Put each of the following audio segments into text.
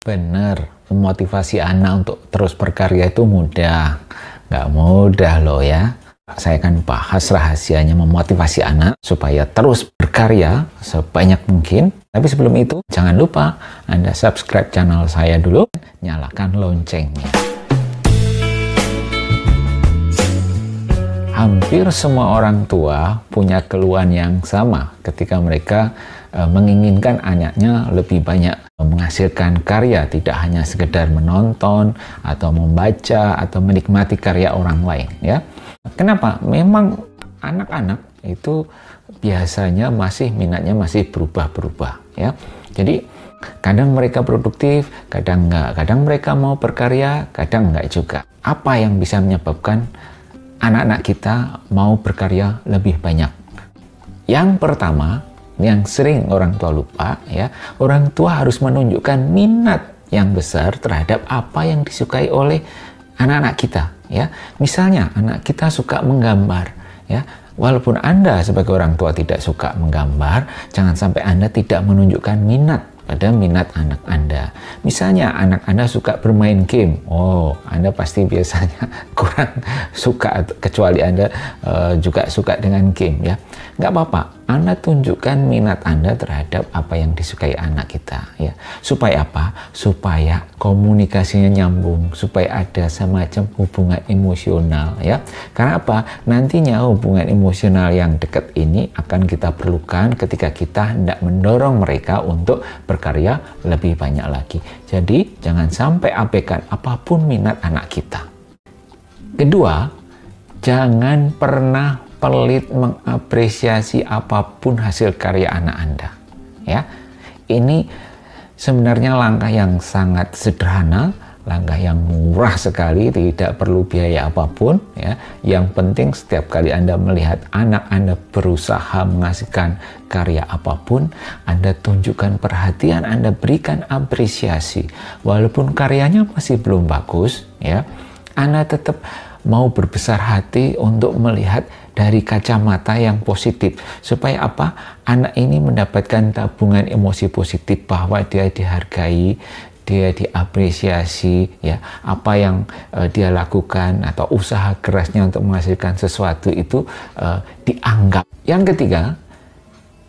Bener, memotivasi anak untuk terus berkarya itu mudah. Nggak mudah loh ya. Saya akan bahas rahasianya memotivasi anak supaya terus berkarya sebanyak mungkin. Tapi sebelum itu, jangan lupa Anda subscribe channel saya dulu, nyalakan loncengnya. Hampir semua orang tua punya keluhan yang sama ketika mereka menginginkan anaknya lebih banyak menghasilkan karya, tidak hanya sekedar menonton atau membaca atau menikmati karya orang lain ya. Kenapa? Memang anak-anak itu biasanya minatnya masih berubah-berubah ya. Jadi kadang mereka produktif, kadang enggak, kadang mereka mau berkarya, kadang enggak juga. Apa yang bisa menyebabkan anak-anak kita mau berkarya lebih banyak? Yang pertama, yang sering orang tua lupa ya, orang tua harus menunjukkan minat yang besar terhadap apa yang disukai oleh anak-anak kita ya. Misalnya anak kita suka menggambar ya, walaupun Anda sebagai orang tua tidak suka menggambar, jangan sampai Anda tidak menunjukkan minat pada minat anak Anda. Misalnya anak Anda suka bermain game, Anda pasti biasanya kurang suka, kecuali Anda juga suka dengan game ya. Nggak apa-apa, Anda tunjukkan minat Anda terhadap apa yang disukai anak kita ya. Supaya apa? Supaya komunikasinya nyambung, supaya ada semacam hubungan emosional ya. Karena apa? Nantinya hubungan emosional yang dekat ini akan kita perlukan ketika kita hendak mendorong mereka untuk berkarya lebih banyak lagi. Jadi jangan sampai abaikan apapun minat anak kita. Kedua, jangan pernah pelit mengapresiasi apapun hasil karya anak Anda ya. Ini sebenarnya langkah yang sangat sederhana, langkah yang murah sekali, tidak perlu biaya apapun ya. Yang penting setiap kali Anda melihat anak Anda berusaha menghasilkan karya apapun, Anda tunjukkan perhatian, Anda berikan apresiasi. Walaupun karyanya masih belum bagus ya, Anda tetap mau berbesar hati untuk melihat dari kacamata yang positif. Supaya apa? Anak ini mendapatkan tabungan emosi positif bahwa dia dihargai, dia diapresiasi ya, apa yang dia lakukan atau usaha kerasnya untuk menghasilkan sesuatu itu dianggap. Yang ketiga,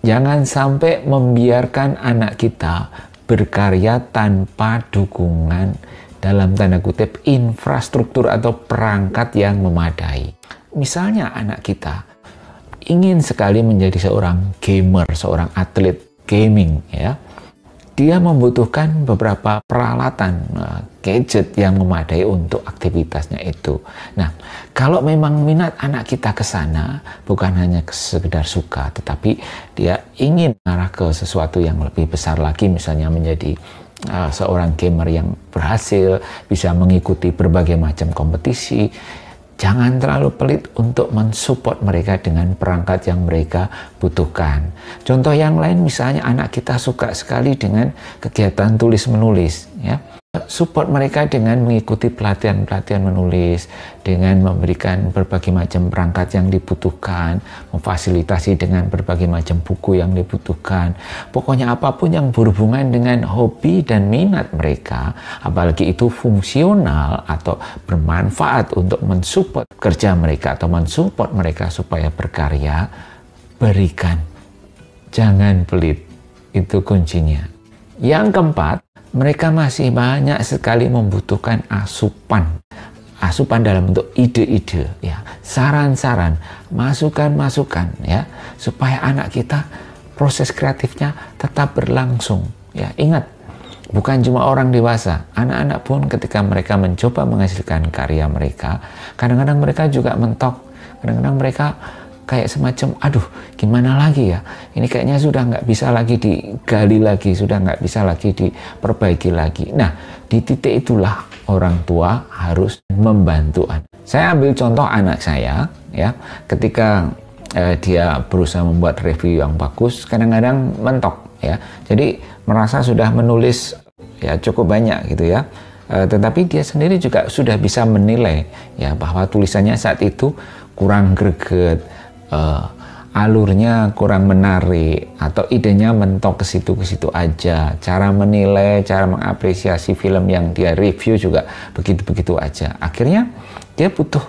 jangan sampai membiarkan anak kita berkarya tanpa dukungan, dalam tanda kutip, infrastruktur atau perangkat yang memadai. Misalnya anak kita ingin sekali menjadi seorang gamer, seorang atlet gaming ya. Dia membutuhkan beberapa peralatan, gadget yang memadai untuk aktivitasnya itu. Nah, kalau memang minat anak kita ke sana, bukan hanya sekedar suka, tetapi dia ingin mengarah ke sesuatu yang lebih besar lagi, misalnya menjadi seorang gamer yang berhasil, bisa mengikuti berbagai macam kompetisi, jangan terlalu pelit untuk mensupport mereka dengan perangkat yang mereka butuhkan. Contoh yang lain, misalnya anak kita suka sekali dengan kegiatan tulis-menulis ya. Support mereka dengan mengikuti pelatihan-pelatihan menulis, dengan memberikan berbagai macam perangkat yang dibutuhkan, memfasilitasi dengan berbagai macam buku yang dibutuhkan. Pokoknya apapun yang berhubungan dengan hobi dan minat mereka, apalagi itu fungsional atau bermanfaat untuk mensupport kerja mereka atau mensupport mereka supaya berkarya, berikan. Jangan pelit, itu kuncinya. Yang keempat, mereka masih banyak sekali membutuhkan asupan dalam bentuk ide-ide ya, saran-saran, masukan-masukan ya, supaya anak kita proses kreatifnya tetap berlangsung ya. Ingat, bukan cuma orang dewasa, anak-anak pun ketika mereka mencoba menghasilkan karya mereka, kadang-kadang mereka juga mentok, kadang-kadang mereka kayak semacam, aduh gimana lagi ya, ini kayaknya sudah nggak bisa lagi digali lagi, sudah nggak bisa lagi diperbaiki lagi. Nah, di titik itulah orang tua harus membantu anak. Saya ambil contoh anak saya ya, ketika dia berusaha membuat review yang bagus, kadang-kadang mentok ya, jadi merasa sudah menulis ya cukup banyak gitu ya, tetapi dia sendiri juga sudah bisa menilai ya bahwa tulisannya saat itu kurang greget, alurnya kurang menarik atau idenya mentok ke situ aja, cara menilai, cara mengapresiasi film yang dia review juga begitu-begitu aja. Akhirnya dia butuh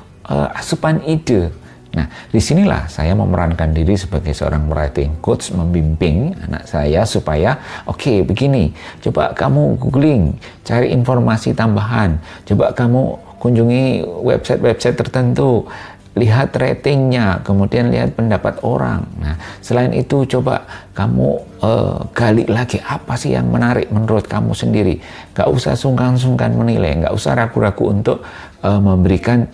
asupan ide. Nah, disinilah saya memerankan diri sebagai seorang writing coach, membimbing anak saya supaya, oke, begini, coba kamu googling, cari informasi tambahan, coba kamu kunjungi website-website tertentu, lihat ratingnya, kemudian lihat pendapat orang. Nah, selain itu coba kamu gali lagi apa sih yang menarik menurut kamu sendiri. Gak usah sungkan-sungkan menilai, gak usah ragu-ragu untuk memberikan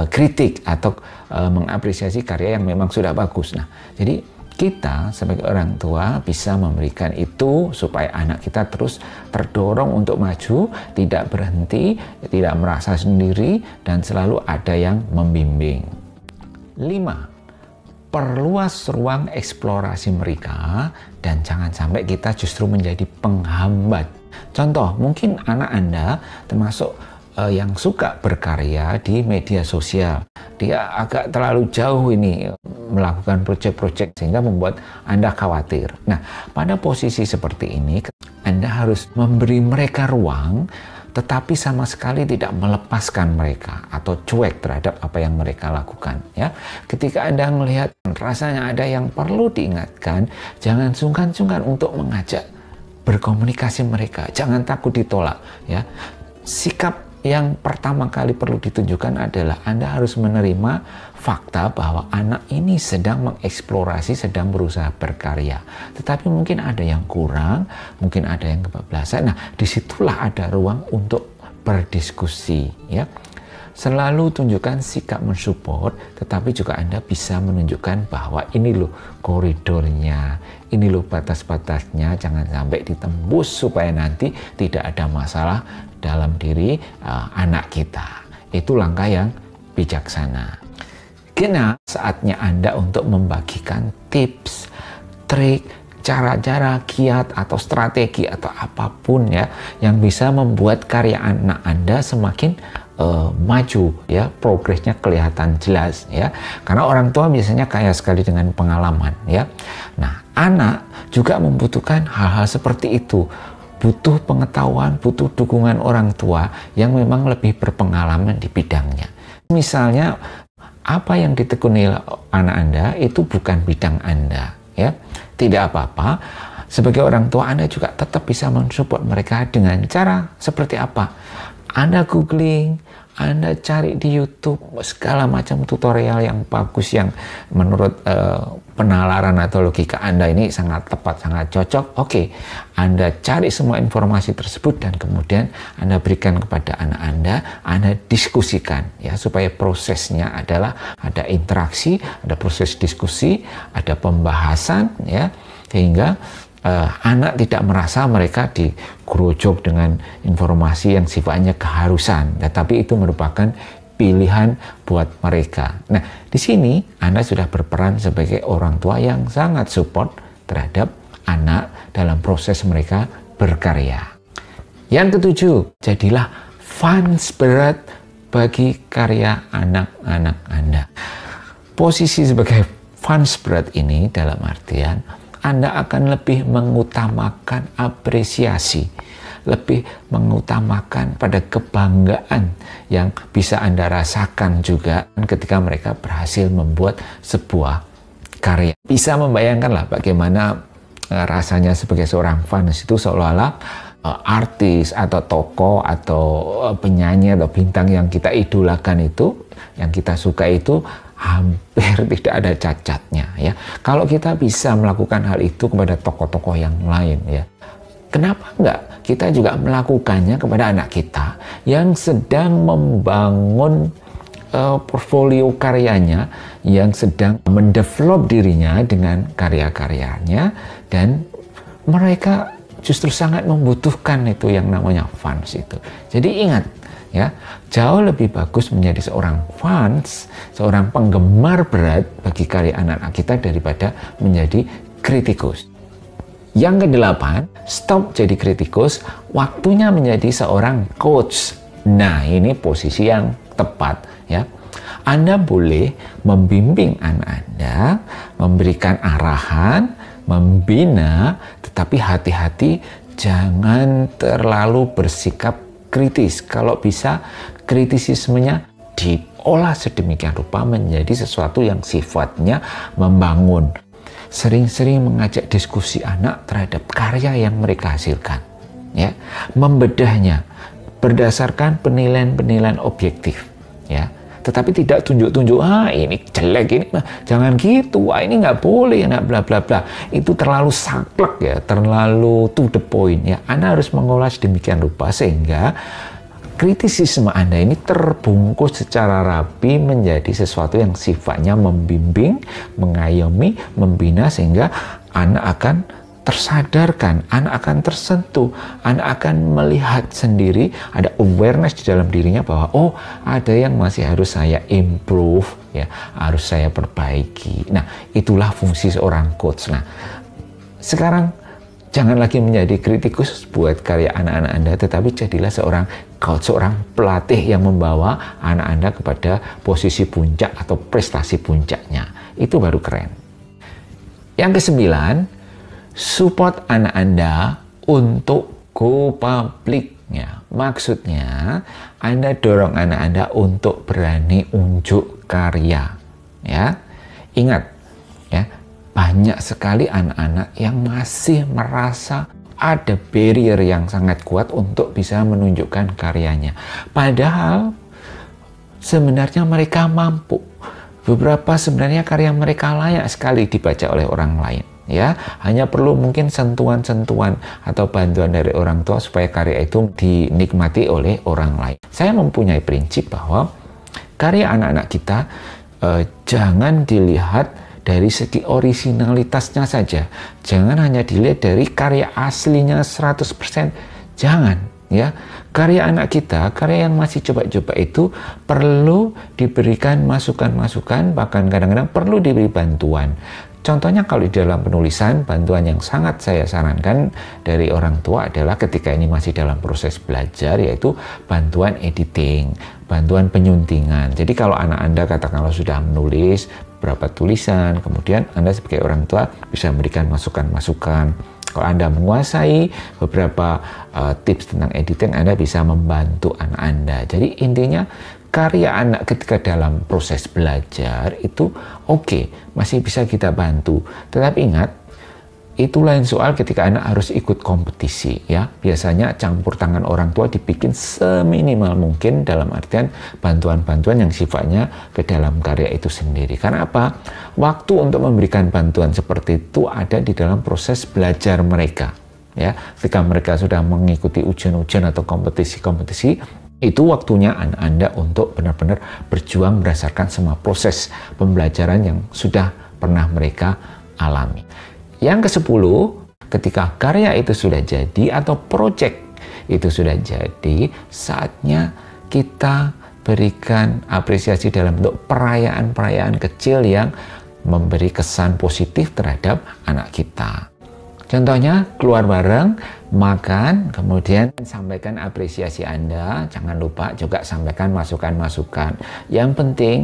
kritik atau mengapresiasi karya yang memang sudah bagus. Nah, jadi kita sebagai orang tua bisa memberikan itu supaya anak kita terus terdorong untuk maju, tidak berhenti, tidak merasa sendiri, dan selalu ada yang membimbing. 5. Perluas ruang eksplorasi mereka dan jangan sampai kita justru menjadi penghambat. Contoh, mungkin anak Anda termasuk yang suka berkarya di media sosial. Dia agak terlalu jauh ini melakukan proyek-proyek sehingga membuat Anda khawatir. Nah, pada posisi seperti ini, Anda harus memberi mereka ruang, tetapi sama sekali tidak melepaskan mereka atau cuek terhadap apa yang mereka lakukan. Ya, ketika Anda melihat rasanya ada yang perlu diingatkan, jangan sungkan-sungkan untuk mengajak berkomunikasi mereka. Jangan takut ditolak. Ya, sikap yang pertama kali perlu ditunjukkan adalah Anda harus menerima fakta bahwa anak ini sedang mengeksplorasi, sedang berusaha berkarya. Tetapi mungkin ada yang kurang, mungkin ada yang kebablasan. Nah, disitulah ada ruang untuk berdiskusi. Ya, selalu tunjukkan sikap mensupport, tetapi juga Anda bisa menunjukkan bahwa ini loh koridornya, ini loh batas-batasnya, jangan sampai ditembus supaya nanti tidak ada masalah dalam diri anak kita. Itu langkah yang bijaksana. Kena saatnya Anda untuk membagikan tips, trik, cara-cara, kiat atau strategi atau apapun ya yang bisa membuat karya anak Anda semakin maju, ya, progresnya kelihatan jelas, ya, karena orang tua biasanya kaya sekali dengan pengalaman, ya. Nah, anak juga membutuhkan hal-hal seperti itu, butuh pengetahuan, butuh dukungan orang tua yang memang lebih berpengalaman di bidangnya. Misalnya apa yang ditekuni anak Anda itu bukan bidang Anda, ya, tidak apa-apa. Sebagai orang tua Anda juga tetap bisa mensupport mereka dengan cara seperti apa? Anda googling, Anda cari di YouTube segala macam tutorial yang bagus yang menurut penalaran atau logika Anda ini sangat tepat, sangat cocok. Oke, Anda cari semua informasi tersebut dan kemudian Anda berikan kepada anak Anda diskusikan, ya, supaya prosesnya adalah ada interaksi, ada proses diskusi, ada pembahasan, ya, sehingga anak tidak merasa mereka digerojok dengan informasi yang sifatnya keharusan, tetapi itu merupakan pilihan buat mereka. Nah, di sini Anda sudah berperan sebagai orang tua yang sangat support terhadap anak dalam proses mereka berkarya. Yang ketujuh, jadilah fans berat bagi karya anak-anak Anda. Posisi sebagai fans berat ini dalam artian Anda akan lebih mengutamakan apresiasi, lebih mengutamakan pada kebanggaan yang bisa Anda rasakan juga ketika mereka berhasil membuat sebuah karya. Bisa membayangkanlah bagaimana rasanya sebagai seorang fans itu seolah-olah artis atau tokoh atau penyanyi atau bintang yang kita idolakan itu, yang kita suka itu hampir tidak ada cacatnya, ya. Kalau kita bisa melakukan hal itu kepada tokoh-tokoh yang lain, ya, kenapa enggak kita juga melakukannya kepada anak kita yang sedang membangun portfolio karyanya, yang sedang mendevelop dirinya dengan karya-karyanya, dan mereka justru sangat membutuhkan itu yang namanya fans itu. Jadi ingat, ya, jauh lebih bagus menjadi seorang fans, seorang penggemar berat bagi karya anak-anak kita daripada menjadi kritikus. Yang kedelapan, stop jadi kritikus, waktunya menjadi seorang coach. Nah, ini posisi yang tepat, ya. Anda boleh membimbing anak Anda, memberikan arahan, membina, tetapi hati-hati jangan terlalu bersikap kritis. Kalau bisa, kritisismenya diolah sedemikian rupa menjadi sesuatu yang sifatnya membangun. Sering-sering mengajak diskusi anak terhadap karya yang mereka hasilkan, ya, membedahnya berdasarkan penilaian-penilaian objektif, ya. Tetapi tidak tunjuk-tunjuk, ini jelek, ini jangan gitu, ini nggak boleh, bla bla bla. Itu terlalu saklek, ya, terlalu to the point, ya. Anda harus mengolah sedemikian rupa sehingga kritisisme Anda ini terbungkus secara rapi menjadi sesuatu yang sifatnya membimbing, mengayomi, membina, sehingga Anda akan tersadarkan, anak akan tersentuh, anak akan melihat sendiri, ada awareness di dalam dirinya bahwa oh, ada yang masih harus saya improve, ya, harus saya perbaiki. Nah, itulah fungsi seorang coach. Nah, sekarang jangan lagi menjadi kritikus buat karya anak-anak Anda, tetapi jadilah seorang coach, seorang pelatih yang membawa anak Anda kepada posisi puncak atau prestasi puncaknya. Itu baru keren. Yang kesembilan, support anak Anda untuk go public, ya. Maksudnya Anda dorong anak Anda untuk berani unjuk karya, ya. Ingat, ya, banyak sekali anak-anak yang masih merasa ada barrier yang sangat kuat untuk bisa menunjukkan karyanya, padahal sebenarnya mereka mampu. Beberapa sebenarnya karya mereka layak sekali dibaca oleh orang lain, ya. Hanya perlu mungkin sentuhan-sentuhan atau bantuan dari orang tua supaya karya itu dinikmati oleh orang lain. Saya mempunyai prinsip bahwa karya anak-anak kita jangan dilihat dari segi originalitasnya saja. Jangan hanya dilihat dari karya aslinya 100%. Jangan, ya. Karya anak kita, karya yang masih coba-coba itu perlu diberikan masukan-masukan, bahkan kadang-kadang perlu diberi bantuan. Contohnya kalau di dalam penulisan, bantuan yang sangat saya sarankan dari orang tua adalah ketika ini masih dalam proses belajar, yaitu bantuan editing, bantuan penyuntingan. Jadi kalau anak Anda katakanlah sudah menulis beberapa tulisan, kemudian Anda sebagai orang tua bisa memberikan masukan-masukan. Kalau Anda menguasai beberapa tips tentang editing, Anda bisa membantu anak Anda. Jadi intinya karya anak ketika dalam proses belajar itu oke, masih bisa kita bantu. Tetapi ingat, itu lain soal ketika anak harus ikut kompetisi, ya. Biasanya campur tangan orang tua dibikin seminimal mungkin dalam artian bantuan-bantuan yang sifatnya ke dalam karya itu sendiri. Karena apa? Waktu untuk memberikan bantuan seperti itu ada di dalam proses belajar mereka, ya. Ketika mereka sudah mengikuti ujian-ujian atau kompetisi-kompetisi, itu waktunya anak Anda untuk benar-benar berjuang berdasarkan semua proses pembelajaran yang sudah pernah mereka alami. Yang ke-10, ketika karya itu sudah jadi atau project itu sudah jadi, saatnya kita berikan apresiasi dalam bentuk perayaan-perayaan kecil yang memberi kesan positif terhadap anak kita. Contohnya, keluar bareng, makan, kemudian sampaikan apresiasi Anda. Jangan lupa juga sampaikan masukan-masukan. Yang penting,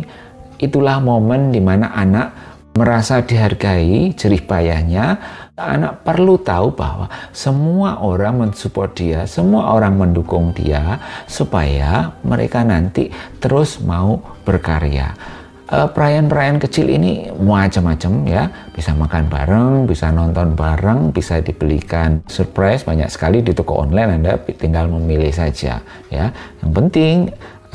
itulah momen di mana anak merasa dihargai jerih payahnya. Anak perlu tahu bahwa semua orang mensupport dia, semua orang mendukung dia, supaya mereka nanti terus mau berkarya. Perayaan-perayaan kecil ini macam-macam, ya. Bisa makan bareng, bisa nonton bareng, bisa dibelikan surprise, banyak sekali di toko online. Anda tinggal memilih saja, ya. Yang penting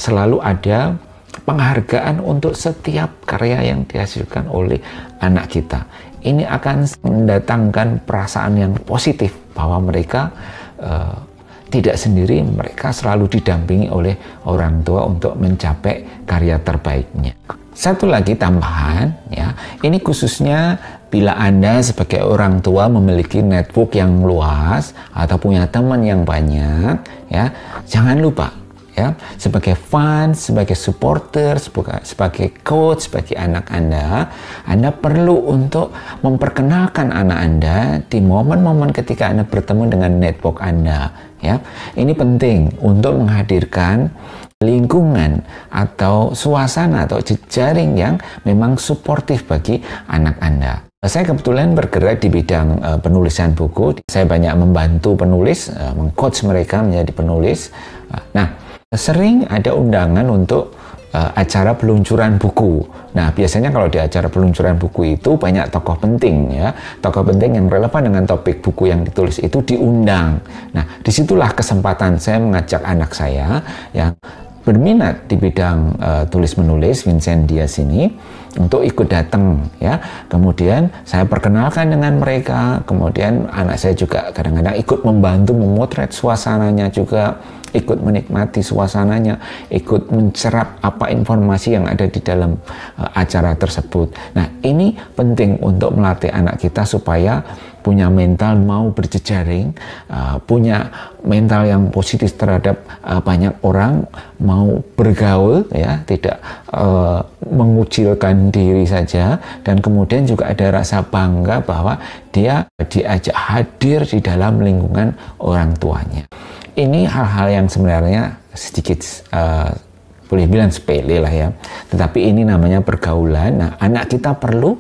selalu ada penghargaan untuk setiap karya yang dihasilkan oleh anak kita. Ini akan mendatangkan perasaan yang positif bahwa mereka tidak sendiri, mereka selalu didampingi oleh orang tua untuk mencapai karya terbaiknya. Satu lagi tambahan, ya, ini khususnya bila Anda sebagai orang tua memiliki network yang luas atau punya teman yang banyak, ya, jangan lupa, ya, sebagai fans, sebagai supporter, sebagai coach bagi anak Anda perlu untuk memperkenalkan anak Anda di momen-momen ketika Anda bertemu dengan network Anda, ya. Ini penting untuk menghadirkan lingkungan atau suasana atau jejaring yang memang suportif bagi anak Anda. Saya kebetulan bergerak di bidang penulisan buku. Saya banyak membantu penulis, meng-coach mereka menjadi penulis. Nah, sering ada undangan untuk acara peluncuran buku. Nah, biasanya kalau di acara peluncuran buku itu banyak tokoh penting ya, tokoh penting yang relevan dengan topik buku yang ditulis itu diundang. Nah, disitulah kesempatan saya mengajak anak saya yang berminat di bidang tulis menulis, Vincent Dias ini, untuk ikut datang ya. Kemudian saya perkenalkan dengan mereka, kemudian anak saya juga kadang-kadang ikut membantu memotret suasananya juga, ikut menikmati suasananya, ikut mencerap apa informasi yang ada di dalam acara tersebut. Nah, ini penting untuk melatih anak kita supaya punya mental mau berjejaring, punya mental yang positif terhadap banyak orang, mau bergaul ya, tidak mengucilkan diri saja, dan kemudian juga ada rasa bangga bahwa dia diajak hadir di dalam lingkungan orang tuanya. Ini hal-hal yang sebenarnya sedikit boleh bilang sepele lah ya, tetapi ini namanya pergaulan. Nah, anak kita perlu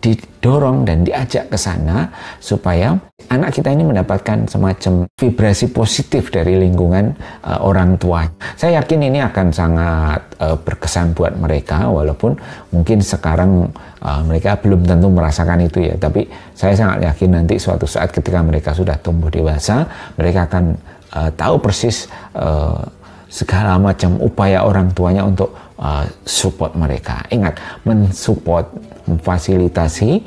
didorong dan diajak ke sana supaya anak kita ini mendapatkan semacam vibrasi positif dari lingkungan orang tua. Saya yakin ini akan sangat berkesan buat mereka, walaupun mungkin sekarang mereka belum tentu merasakan itu ya, tapi saya sangat yakin nanti suatu saat ketika mereka sudah tumbuh dewasa, mereka akan tahu persis segala macam upaya orang tuanya untuk support mereka. Ingat, mensupport, memfasilitasi,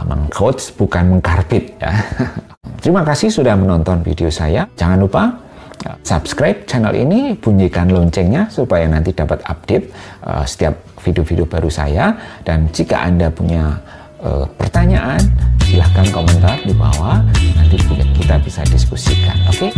meng-coach, bukan mengkarbit ya. Terima kasih sudah menonton video saya. Jangan lupa subscribe channel ini, bunyikan loncengnya supaya nanti dapat update setiap video-video baru saya. Dan jika Anda punya pertanyaan, silahkan komentar di bawah, nanti kita bisa diskusikan. Oke?